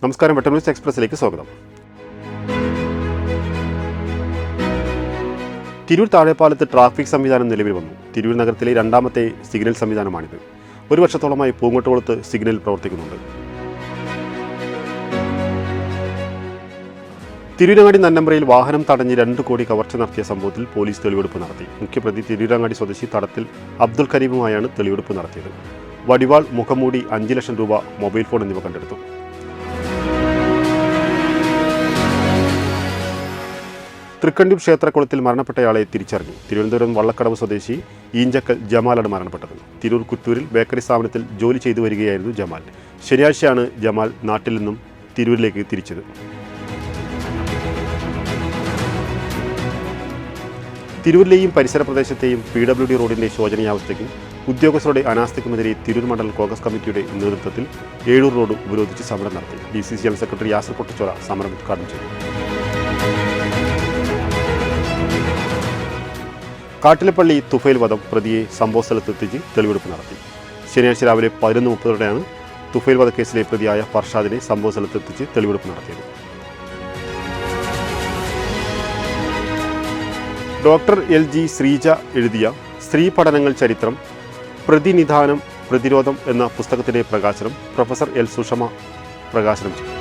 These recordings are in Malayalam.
നമസ്കാരം, വെട്ടം ന്യൂസ് എക്സ്പ്രസിലേക്ക് സ്വാഗതം. തിരൂർ താഴെപ്പാലത്ത് ട്രാഫിക് സംവിധാനം നിലവിൽ വന്നു. തിരൂർ നഗരത്തിലെ രണ്ടാമത്തെ സിഗ്നൽ സംവിധാനമാണിത്. ഒരു വർഷത്തോളമായി പൂങ്കോട്ടുകുളത്ത് സിഗ്നൽ പ്രവർത്തിക്കുന്നുണ്ട്. തിരൂരങ്ങാടി നന്നമ്പ്രയിൽ വാഹനം തടഞ്ഞ് 2 കോടി കവർച്ച നടത്തിയ സംഭവത്തിൽ പോലീസ് തെളിവെടുപ്പ് നടത്തി. മുഖ്യപ്രതി തിരൂരങ്ങാടി സ്വദേശി തടത്തിൽ അബ്ദുൽ കരീമുമായാണ് തെളിവെടുപ്പ് നടത്തിയത്. വടിവാൾ, മുഖംമൂടി, 5 ലക്ഷം രൂപ, മൊബൈൽ ഫോൺ എന്നിവ കണ്ടെടുത്തു. തൃക്കണ്ടിയൂർ ക്ഷേത്രക്കുളത്തിൽ മരണപ്പെട്ടയാളെ തിരിച്ചറിഞ്ഞു. തിരുവനന്തപുരം വള്ളക്കടവ് സ്വദേശി ഈഞ്ചക്കൽ ജമാലാണ് മരണപ്പെട്ടത്. തിരൂർ കുറ്റൂരിൽ ബേക്കറി സ്ഥാപനത്തിൽ ജോലി ചെയ്തു വരികയായിരുന്നു ജമാൽ. ശനിയാഴ്ചയാണ് ജമാൽ നാട്ടിൽ നിന്നും തിരൂരിലേക്ക് തിരിച്ചത്. തിരൂരിലെയും പരിസര പ്രദേശത്തെയും PWD റോഡിന്റെ ശോചനീയാവസ്ഥയ്ക്കും ഉദ്യോഗസ്ഥരുടെ അനാസ്ഥയ്ക്കുമെതിരെ തിരൂർ മണ്ഡലം കോൺഗ്രസ് കമ്മിറ്റിയുടെ നേതൃത്വത്തിൽ ഏഴൂർ റോഡ് ഉപരോധിച്ച് സമരം നടത്തി. DCC general secretary Yasar Pottachola സമരം ഉദ്ഘാടനം ചെയ്തു. കാട്ടിലപ്പള്ളി തുഫൈൽ വധം പ്രതിയെ സംഭവസ്ഥലത്തെത്തിച്ച് തെളിവെടുപ്പ് നടത്തി. ശനിയാഴ്ച രാവിലെ 11:30ഓടെയാണ് തുഫൈൽ വധക്കേസിലെ പ്രതിയായ ഫർഷാദിനെ സംഭവസ്ഥലത്തെത്തിച്ച് തെളിവെടുപ്പ് നടത്തിയത്. ഡോക്ടർ LG ശ്രീജ എഴുതിയ സ്ത്രീ പഠനങ്ങൾ ചരിത്രം, പ്രതിനിധാനം, പ്രതിരോധം എന്ന പുസ്തകത്തിന്റെ പ്രകാശനം പ്രൊഫസർ L സുഷമ പ്രകാശനം ചെയ്തു.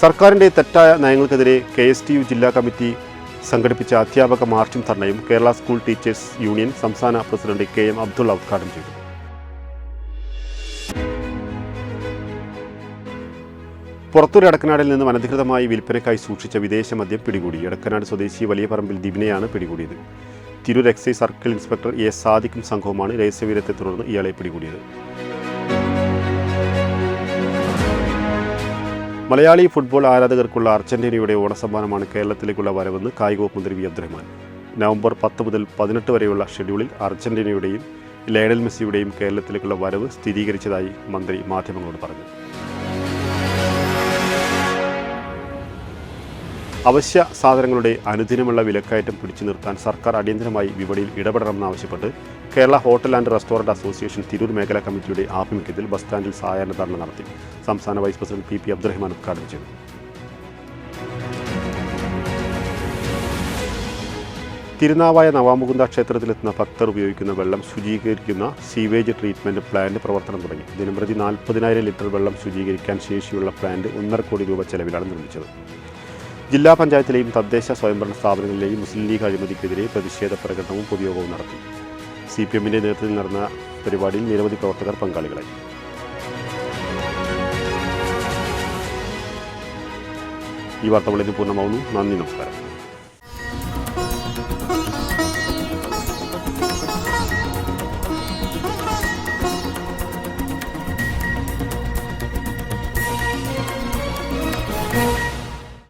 സർക്കാരിന്റെ തെറ്റായ നയങ്ങൾക്കെതിരെ KSTU ജില്ലാ കമ്മിറ്റി സംഘടിപ്പിച്ച അധ്യാപക മാർച്ചും ധർണയും കേരള സ്കൂൾ ടീച്ചേഴ്സ് യൂണിയൻ സംസ്ഥാന പ്രസിഡന്റ് KM അബ്ദുള്ള ഉദ്ഘാടനം ചെയ്തു. പുറത്തൂർ എടക്കനാടിൽ നിന്ന് അനധികൃതമായി വിൽപ്പനയ്ക്കായി സൂക്ഷിച്ച വിദേശ മദ്യം പിടികൂടി. എടക്കനാട് സ്വദേശി വലിയ പറമ്പിൽ ദിബിനെയാണ് പിടികൂടിയത്. Tirur excise circle inspector A സാദിഖും സംഘവുമാണ് രഹസ്യവിവരത്തെ തുടർന്ന് ഇയാളെ പിടികൂടിയത്. മലയാളി ഫുട്ബോൾ ആരാധകർക്കുള്ള അർജന്റീനയുടെ ഓണസമ്മാനമാണ് കേരളത്തിലേക്കുള്ള വരവെന്ന് കായിക വകുപ്പ് മന്ത്രി വി അബ്ദുറഹ്മാൻ. നവംബർ 10 മുതൽ 18 വരെയുള്ള ഷെഡ്യൂളിൽ അർജന്റീനയുടെയും ലയണൽ മെസ്സിയുടെയും കേരളത്തിലേക്കുള്ള വരവ് സ്ഥിരീകരിച്ചതായി മന്ത്രി മാധ്യമങ്ങളോട് പറഞ്ഞു. അവശ്യ സാധനങ്ങളുടെ അനുദിനമുള്ള വിലക്കയറ്റം പിടിച്ചു നിർത്താൻ സർക്കാർ അടിയന്തരമായി വിപണിയിൽ ഇടപെടണമെന്നാവശ്യപ്പെട്ട് Kerala hotel and restaurant association Tirur മേഖലാ കമ്മിറ്റിയുടെ ആഭിമുഖ്യത്തിൽ ബസ് സ്റ്റാൻഡിൽ സായാഹ്ന ധർണ നടത്തി. സംസ്ഥാന വൈസ് പ്രസിഡന്റ് PP അബ്ദുറഹ്മാൻ ഉദ്ഘാടനം ചെയ്തു. തിരുനാവായ നവാമുകുന്ദ ക്ഷേത്രത്തിലെത്തുന്ന ഭക്തർ ഉപയോഗിക്കുന്ന വെള്ളം ശുചീകരിക്കുന്ന സീവേജ് ട്രീറ്റ്മെന്റ് പ്ലാന്റ് പ്രവർത്തനം തുടങ്ങി. ദിനംപ്രതി 40,000 ലിറ്റർ വെള്ളം ശുചീകരിക്കാൻ ശേഷിയുള്ള പ്ലാന്റ് 1.5 കോടി രൂപ ചെലവിലാണ് നിർമ്മിച്ചത്. ജില്ലാ പഞ്ചായത്തിലെയും തദ്ദേശ സ്വയംഭരണ സ്ഥാപനങ്ങളിലെയും മുസ്ലിം ലീഗ് അഴിമതിക്കെതിരെ പ്രതിഷേധ പ്രകടനവും പൊതുയോഗവും നടത്തി. CPMന്റെ നേതൃത്വത്തിൽ നടന്ന പരിപാടിയിൽ നിരവധി പ്രവർത്തകർ പങ്കാളികളായി. ഈ വാർത്ത വളരെ പൂർണ്ണമാവുന്നു. നന്ദി, നമസ്കാരം.